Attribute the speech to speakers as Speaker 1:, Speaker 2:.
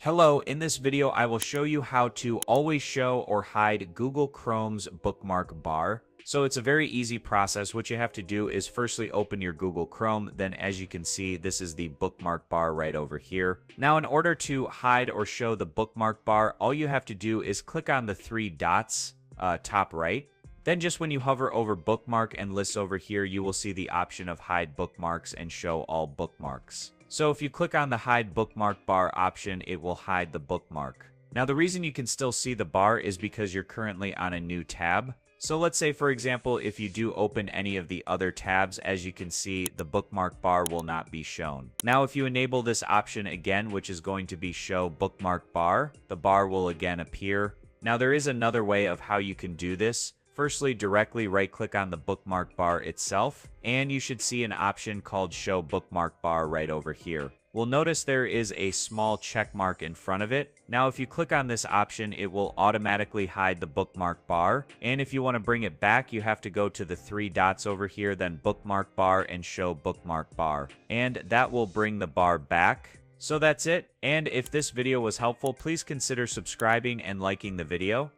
Speaker 1: Hello, in this video I will show you how to always show or hide Google Chrome's bookmark bar. So it's a very easy process. What you have to do is firstly open your Google Chrome. Then as you can see, this is the bookmark bar right over here. Now in order to hide or show the bookmark bar, all you have to do is click on the three dots top right. Then just when you hover over bookmark and lists over here, you will see the option of hide bookmarks and show all bookmarks. So if you click on the hide bookmark bar option, it will hide the bookmark. Now the reason you can still see the bar is because you're currently on a new tab. So let's say, for example, if you do open any of the other tabs, as you can see, the bookmark bar will not be shown. Now if you enable this option again, which is going to be show bookmark bar, the bar will again appear. Now there is another way of how you can do this. Firstly, directly right-click on the bookmark bar itself, and you should see an option called Show Bookmark Bar right over here. We'll notice there is a small check mark in front of it. Now, if you click on this option, it will automatically hide the bookmark bar, and if you want to bring it back, you have to go to the three dots over here, then Bookmark Bar and Show Bookmark Bar, and that will bring the bar back. So that's it, and if this video was helpful, please consider subscribing and liking the video.